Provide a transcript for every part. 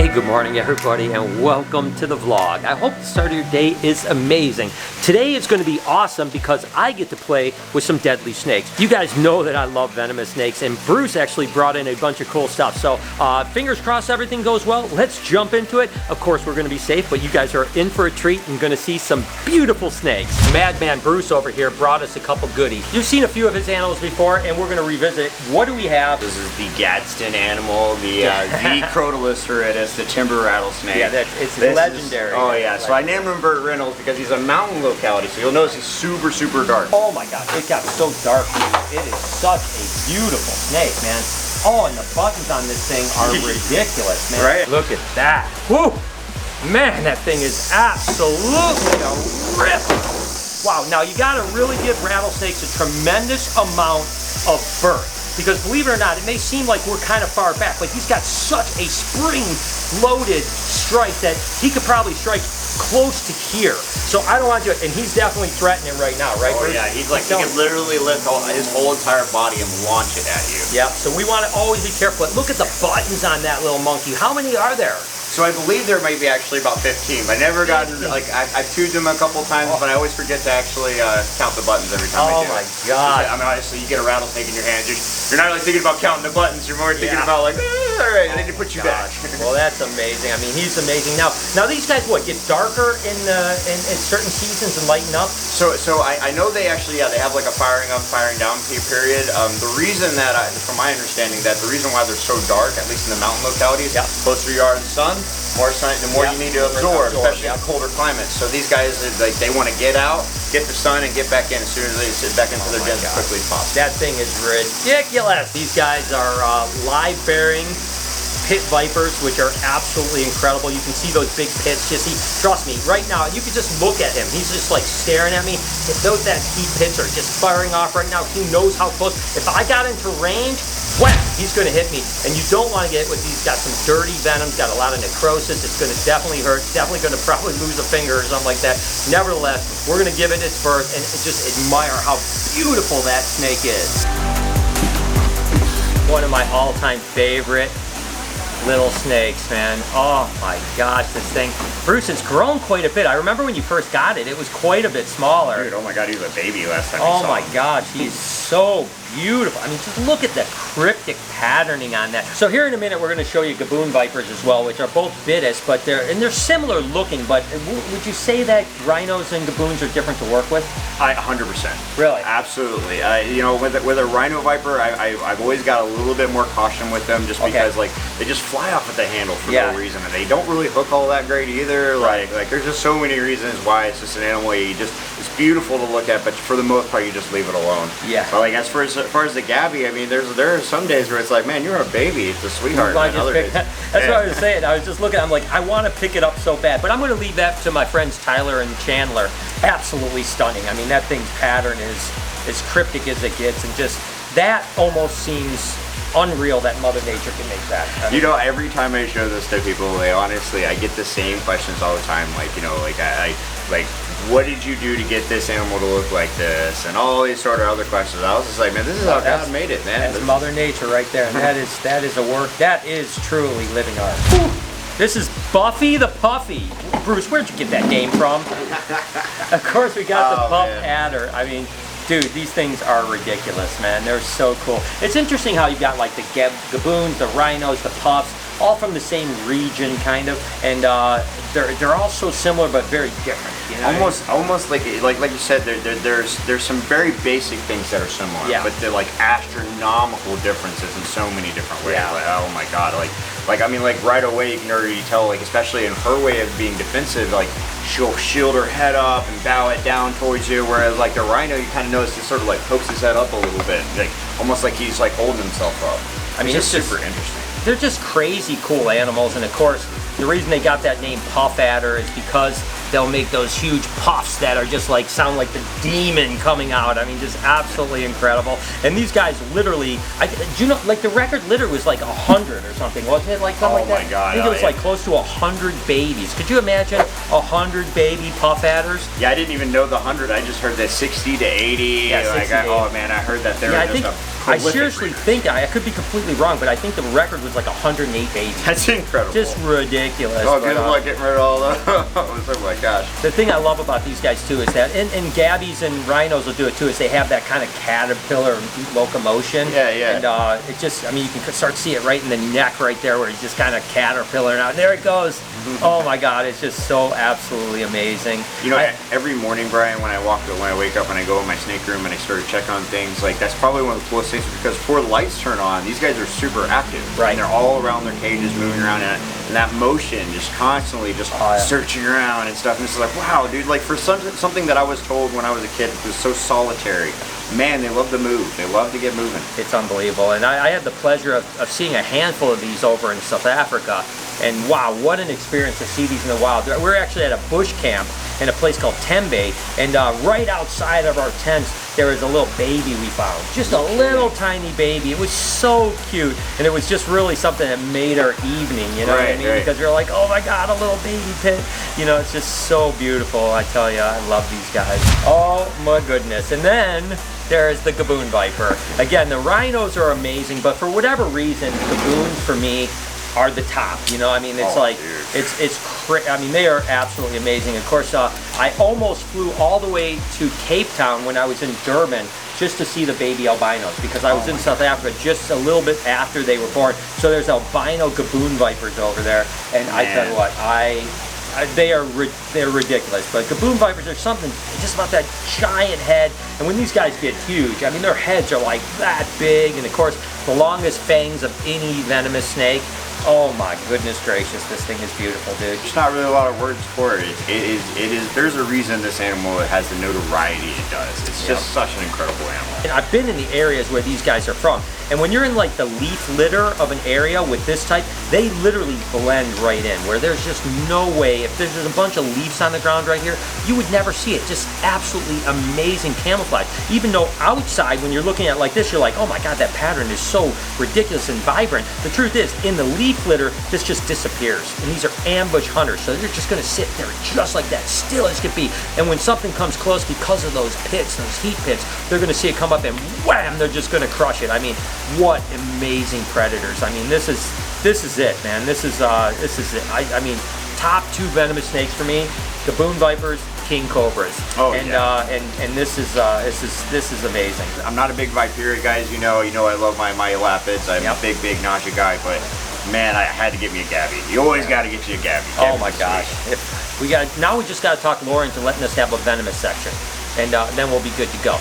Hey, good morning everybody and welcome to the vlog. I hope the start of your day is amazing. Today is going to be awesome because I get to play with some deadly snakes. You guys know that I love venomous snakes and Bruce actually brought in a bunch of cool stuff. So fingers crossed everything goes well. Let's jump into it. Of course we're going to be safe, but you guys are in for a treat and going to see some beautiful snakes. Madman Bruce over here brought us a couple goodies. You've seen a few of his animals before and we're going to revisit. What do we have? This is the Gadsden animal, the Crotalus horridus, the Timber Rattlesnake. Yeah, it's legendary. Oh yeah, so I named him Burt Reynolds because he's a mountain locality, so you'll notice he's super dark. Oh my god, it got so dark. It is such a beautiful snake, man. Oh, and the buttons on this thing are ridiculous, man. Right? Look at that. Woo! Man, that thing is absolutely a rip. Wow, now you gotta really give rattlesnakes a tremendous amount of birth. Because believe it or not, it may seem like we're kind of far back, but he's got such a spring-loaded strike that he could probably strike close to here. So I don't want to do it, and he's definitely threatening right now, right? Oh yeah, he's like, he can literally lift his whole entire body and launch it at you. Yeah, so we want to always be careful. Look at the buttons on that little monkey. How many are there? So I believe there might be actually about 15. I never gotten, like, I've chewed them a couple times, but I always forget to actually count the buttons every time I do. Oh my god. I mean, honestly, you get a rattlesnake in your hands, you're not really thinking about counting the buttons, you're more thinking about like, all right, they need to put you back. Well, that's amazing. I mean, he's amazing. Now these guys, what, get darker in certain seasons and lighten up? So I know they actually, they have like a firing up, firing down period. The reason that, from my understanding, the reason why they're so dark, at least in the mountain localities, closer you are to the sun, more sun, the more you need to absorb, especially in colder climates. So these guys, like, they want to get out, get the sun, and get back in as soon as they sit back into their dens as quickly as possible. That thing is ridiculous. These guys are live-bearing pit vipers, which are absolutely incredible. You can see those big pits. Trust me, right now, you can just look at him. He's just like staring at me. If that heat pits are just firing off right now, he knows how close. If I got into range, whap, he's going to hit me. And you don't want to get with, he's got some dirty venom, got a lot of necrosis. It's going to definitely hurt. Definitely going to probably lose a finger or something like that. Nevertheless, we're going to give it its birth and just admire how beautiful that snake is. One of my all-time favorite little snakes, man. Oh my gosh, this thing. Bruce, it's grown quite a bit. I remember when you first got it, it was quite a bit smaller. Dude, oh my god, he was a baby last time. Oh my gosh, he's so beautiful. I mean, just look at the cryptic patterning on that. So here in a minute, we're going to show you Gaboon Vipers as well, which are both Vitis, but they're similar looking. But would you say that rhinos and Gaboons are different to work with? 100%. Really? Absolutely. You know, with a Rhino Viper, I've always got a little bit more caution with them, just because like they just fly off at the handle for no reason, and they don't really hook all that great either. Like there's just so many reasons why it's just an animal it's beautiful to look at, but for the most part, you just leave it alone. Yeah. But like as far as the Gabby, I mean, there are some days where it's like, man, you're a baby, it's a sweetheart. That's what I was saying. I was just looking. I'm like, I want to pick it up so bad, but I'm going to leave that to my friends Tyler and Chandler. Absolutely stunning. I mean, that thing's pattern is as cryptic as it gets, and just that almost seems unreal that Mother Nature can make that. I mean, you know, every time I show this to people, honestly, I get the same questions all the time. Like, you know, like what did you do to get this animal to look like this, and all these sort of other questions. I was just like, man, this is how God made it, man. That's Mother Nature right there, and that is a work. That is truly living art. Whew. This is Buffy the Puffy. Bruce, where'd you get that name from? Of course, we got the Puff Adder. I mean, dude, these things are ridiculous, man. They're so cool. It's interesting how you got like the Gaboons, the Rhinos, the Puffs, all from the same region, kind of, and they're all so similar but very different. You know? Almost like you said, there's some very basic things that are similar, but they're like astronomical differences in so many different ways. Yeah. Like, oh my god, like I mean, like right away you can already tell, like especially in her way of being defensive, like she'll shield her head up and bow it down towards you, whereas like the Rhino, you kind of notice he sort of like pokes his head up a little bit, like almost like he's like holding himself up. I mean, it's super interesting. They're just crazy cool animals, and of course, the reason they got that name Puff Adder is because they'll make those huge puffs that are just like, sound like the demon coming out. I mean, just absolutely incredible. And these guys literally, do you know, like the record litter was like 100 or something, wasn't it? Like something like that? Oh my god. I think it was like close to 100 babies. Could you imagine 100 baby Puff Adders? Yeah, I didn't even know the 100. I just heard that 60 to 80. Yeah, 60 to 80. Oh man, I heard that there were just I seriously think, I could be completely wrong, but I think the record was like 108 babies. That's incredible. Just ridiculous. Oh, good luck getting rid of all those. Oh my gosh. The thing I love about these guys too is that, and Gabbies and Rhinos will do it too, is they have that kind of caterpillar locomotion. Yeah, yeah. And it just, I mean, you can start to see it right in the neck right there where he's just kind of caterpillar. Now there it goes. Oh my God, it's just so absolutely amazing. You know, every morning, Brian, when I wake up and I go in my snake room and I start to check on things, like that's probably one of the coolest things, because before the lights turn on, these guys are super active. Right. And they're all around their cages, moving around, and that motion, just constantly just searching around and stuff. And it's like, wow, dude, like for something that I was told when I was a kid was so solitary. Man, they love to move. They love to get moving. It's unbelievable. And I had the pleasure of seeing a handful of these over in South Africa. And wow, what an experience to see these in the wild. We're actually at a bush camp in a place called Invade, and right outside of our tents, there was a little baby we found. Just a little tiny baby. It was so cute, and it was just really something that made our evening, you know what I mean? Right. Because we were like, oh my God, a little baby pit. You know, it's just so beautiful. I tell you, I love these guys. Oh my goodness. And then there's the Gaboon Viper. Again, the Rhinos are amazing, but for whatever reason, Gaboons for me are the top, you know. I mean, it's I mean, they are absolutely amazing. Of course, I almost flew all the way to Cape Town when I was in Durban just to see the baby albinos, because I was in South Africa just a little bit after they were born. So there's albino Gaboon Vipers over there, and I tell you what, they're ridiculous. But Gaboon Vipers are something just about that giant head, and when these guys get huge, I mean, their heads are like that big, and of course, the longest fangs of any venomous snake. Oh my goodness gracious, this thing is beautiful, dude. There's not really a lot of words for it. It is. There's a reason this animal has the notoriety it does. It's just such an incredible animal. And I've been in the areas where these guys are from, and when you're in like the leaf litter of an area with this type, they literally blend right in, where there's just no way, if there's a bunch of leaves on the ground right here, you would never see it. Just absolutely amazing camouflage. Even though outside, when you're looking at it like this, you're like, oh my God, that pattern is so ridiculous and vibrant. The truth is, in the leaf litter, this just disappears. And these are ambush hunters, so they're just gonna sit there just like that, still as can be. And when something comes close, because of those pits, those heat pits, they're gonna see it come up and wham, they're just gonna crush it. I mean, what amazing predators. I mean, this is it, man. This is it. I mean, top two venomous snakes for me: Gaboon Vipers, King Cobras. Oh, and and this is amazing. I'm not a big Viperia, guys. You know I love my elapids. I'm a big nausea guy, but man, I had to get me a Gabby. You always got to get you a Gabby. Oh my gosh! Now we just got to talk Laura into letting us have a venomous section. And then we'll be good to go.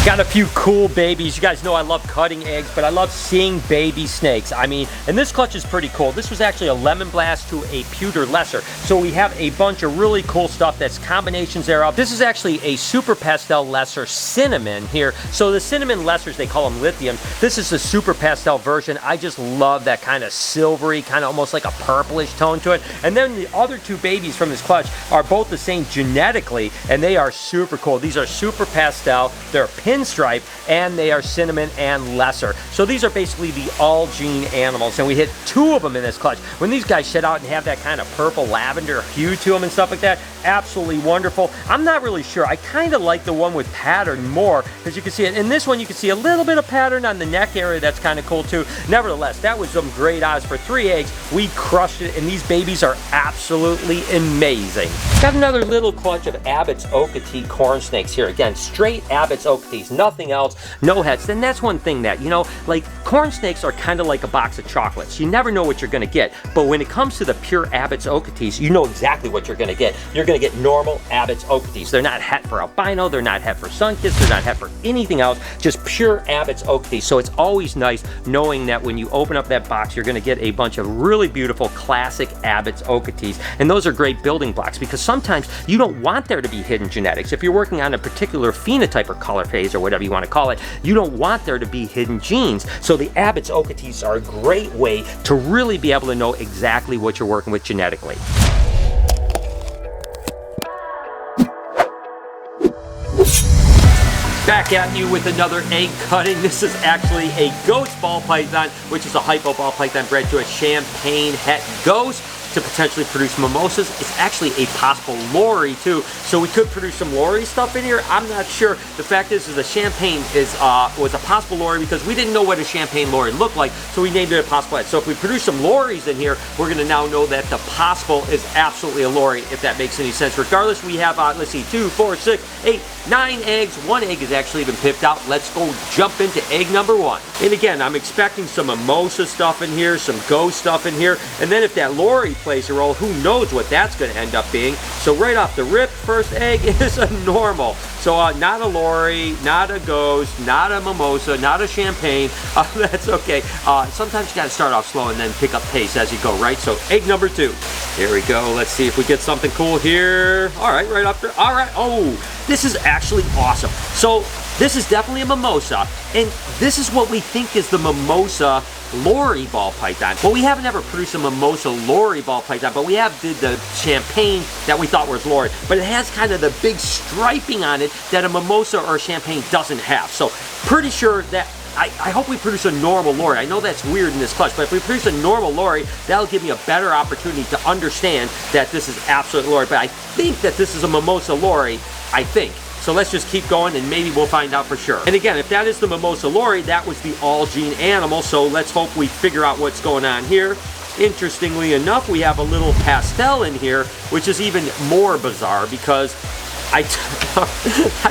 Got a few cool babies. You guys know I love cutting eggs, but I love seeing baby snakes. I mean, and this clutch is pretty cool. This was actually a lemon blast to a pewter lesser. So we have a bunch of really cool stuff that's combinations thereof. This is actually a super pastel lesser cinnamon here. So the cinnamon lessers, they call them lithium. This is the super pastel version. I just love that kind of silvery, kind of almost like a purplish tone to it. And then the other two babies from this clutch are both the same genetically, and they are super cool. These are super pastel, they're pinstripe, and they are cinnamon and lesser. So these are basically the all-gene animals, and we hit two of them in this clutch. When these guys shed out and have that kind of purple lavender hue to them and stuff like that, absolutely wonderful. I'm not really sure. I kind of like the one with pattern more, because you can see it. In this one, you can see a little bit of pattern on the neck area. That's kind of cool too. Nevertheless, that was some great odds for 3 eggs. We crushed it, and these babies are absolutely amazing. Got another little clutch of Abbott's Okatee corn snakes here. Again, straight Abbott's Okatees, nothing else, no heads. Then that's one thing that, you know, like corn snakes are kind of like a box of chocolates. You never know what you're going to get, but when it comes to the pure Abbott's Okatees, you know exactly what you're going to get. You're going to get normal Abbott's Okatees. They're not het for albino, they're not het for sunkissed, they're not het for anything else, just pure Abbott's Okatees. So it's always nice knowing that when you open up that box, you're going to get a bunch of really beautiful classic Abbott's Okatees. And those are great building blocks, because sometimes you don't want there to be hidden genetics. If you're working on a particular phenotype or color phase or whatever you want to call it, you don't want there to be hidden genes. So the Abbott's Okatees are a great way to really be able to know exactly what you're working with genetically. Back at you with another egg cutting. This is actually a ghost ball python, which is a hypo ball python bred to a champagne het ghost. to potentially produce mimosas. It's actually a possible lorry too, so we could produce some lorry stuff in here. I'm not sure. The fact is the champagne was a possible lorry because we didn't know what a champagne lorry looked like, so we named it a possible head. So if we produce some lorries in here, we're going to now know that the possible is absolutely a lorry, if that makes any sense. Regardless, we have, let's see, 2, 4, 6, 8, 9 eggs. 1 egg has actually been pipped out. Let's go jump into egg number 1. And again, I'm expecting some mimosa stuff in here, some ghost stuff in here, and then if that lorry plays a role, who knows what that's going to end up being. So right off the rip, first egg is a normal. So not a lorry, not a ghost, not a mimosa, not a champagne. That's okay. Sometimes you got to start off slow and then pick up pace as you go, right? So egg number 2. Here we go. Let's see if we get something cool here. All right, right up there. All right. Oh, this is actually awesome. So this is definitely a mimosa, and this is what we think is the mimosa lorry ball python. Well, we haven't ever produced a mimosa lorry ball python, but we have did the champagne that we thought was lorry, but it has kind of the big striping on it that a mimosa or a champagne doesn't have. So pretty sure that I hope we produce a normal lorry. I know that's weird in this clutch, but if we produce a normal lorry, that'll give me a better opportunity to understand that this is absolute lorry. But I think that this is a mimosa lorry, I think. So let's just keep going and maybe we'll find out for sure. And again, if that is the mimosa lorry, that was the all-gene animal, so let's hope we figure out what's going on here. Interestingly enough, we have a little pastel in here, which is even more bizarre because I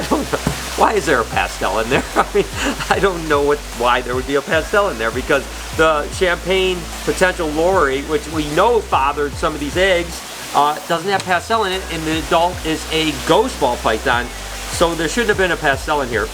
don't know. Why is there a pastel in there? I mean, I don't know why there would be a pastel in there, because the champagne potential lorry, which we know fathered some of these eggs, doesn't have pastel in it, and the adult is a ghost ball python, so there shouldn't have been a pastel in here.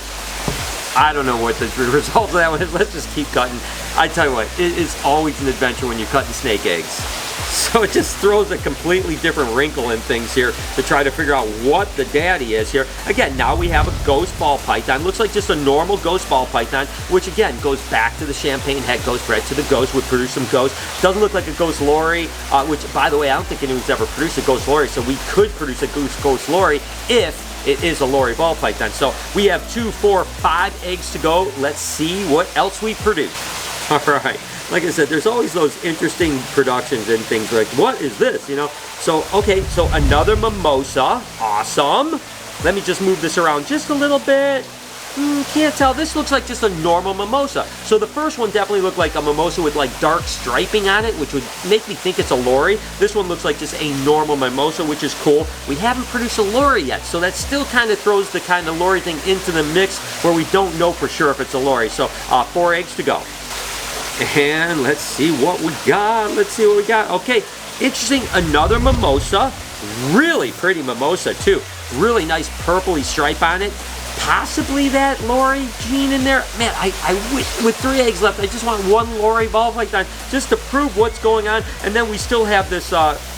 I don't know what the result of that one is. Let's just keep cutting. I tell you what, it is always an adventure when you're cutting snake eggs. So it just throws a completely different wrinkle in things here to try to figure out what the daddy is here. Again, now we have a ghost ball python. Looks like just a normal ghost ball python, which again goes back to the champagne head ghost, bred to the ghost, would produce some ghosts. Doesn't look like a ghost lorry, which, by the way, I don't think anyone's ever produced a ghost lorry, so we could produce a ghost lorry if it is a lorry ball python. So we have 2, 4, 5 eggs to go. Let's see what else we produce. All right. Like I said, there's always those interesting productions and things like, what is this, you know? So, okay, so another mimosa. Awesome. Let me just move this around just a little bit. Can't tell. This looks like just a normal mimosa. So the first one definitely looked like a mimosa with like dark striping on it, which would make me think it's a lorry. This one looks like just a normal mimosa, which is cool. We haven't produced a lorry yet, so that still kind of throws the kind of lorry thing into the mix where we don't know for sure if it's a lorry. So 4 eggs to go. And let's see what we got. Let's see what we got. Okay, interesting. Another mimosa. Really pretty mimosa too. Really nice purpley stripe on it. Possibly that lorry gene in there. Man, I wish with 3 eggs left, I just want 1 lorry ball python just to prove what's going on. And then we still have this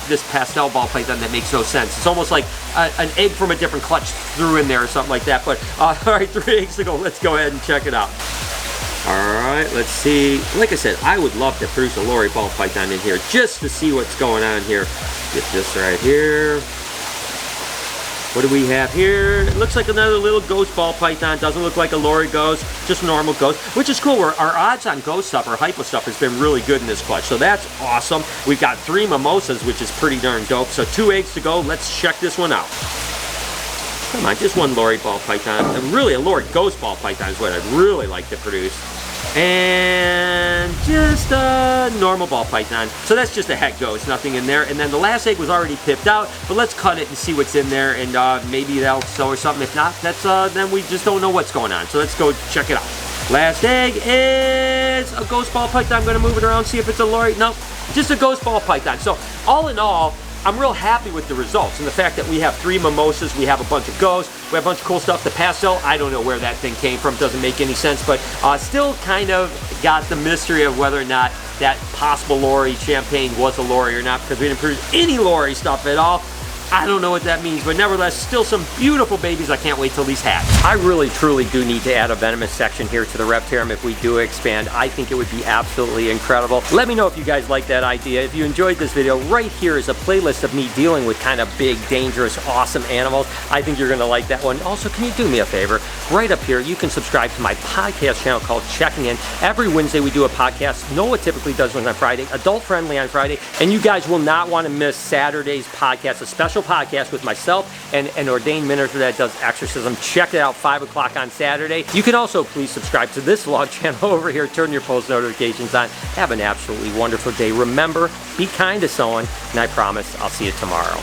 this pastel ball python that makes no sense. It's almost like an egg from a different clutch threw in there or something like that. But all right, 3 eggs to go. Let's go ahead and check it out. Alright, let's see. Like I said, I would love to produce a lorry ball python in here just to see what's going on here. Get this right here. What do we have here? It looks like another little ghost ball python. Doesn't look like a lorry ghost, just a normal ghost, which is cool. Our odds on ghost stuff or hypo stuff has been really good in this clutch, so that's awesome. We've got 3 mimosas, which is pretty darn dope. So 2 eggs to go. Let's check this one out. Come on, just 1 lorry ball python. Really, a lorry ghost ball python is what I'd really like to produce. And just a normal ball python. So that's just a head ghost, nothing in there. And then the last egg was already pipped out, but let's cut it and see what's in there, and maybe that'll show or something. If not, that's then we just don't know what's going on. So let's go check it out. Last egg is a ghost ball python. I'm gonna move it around, see if it's a lorry. Nope, just a ghost ball python. So all in all, I'm real happy with the results and the fact that we have 3 mimosas, we have a bunch of ghosts, we have a bunch of cool stuff. The pastel, I don't know where that thing came from, doesn't make any sense, but still kind of got the mystery of whether or not that possible lorry champagne was a lorry or not, because we didn't produce any lorry stuff at all. I don't know what that means, but nevertheless, still some beautiful babies. I can't wait till these hatch. I really, truly do need to add a venomous section here to the Reptarium if we do expand. I think it would be absolutely incredible. Let me know if you guys like that idea. If you enjoyed this video, right here is a playlist of me dealing with kind of big, dangerous, awesome animals. I think you're gonna like that one. Also, can you do me a favor? Right up here, you can subscribe to my podcast channel called Checking In. Every Wednesday we do a podcast. Noah typically does one on Friday, adult friendly on Friday, and you guys will not want to miss Saturday's podcast, a special podcast with myself and an ordained minister that does exorcism. Check it out, 5 o'clock on Saturday. You can also please subscribe to this vlog channel over here. Turn your post notifications on. Have an absolutely wonderful day. Remember, be kind to someone, and I promise I'll see you tomorrow.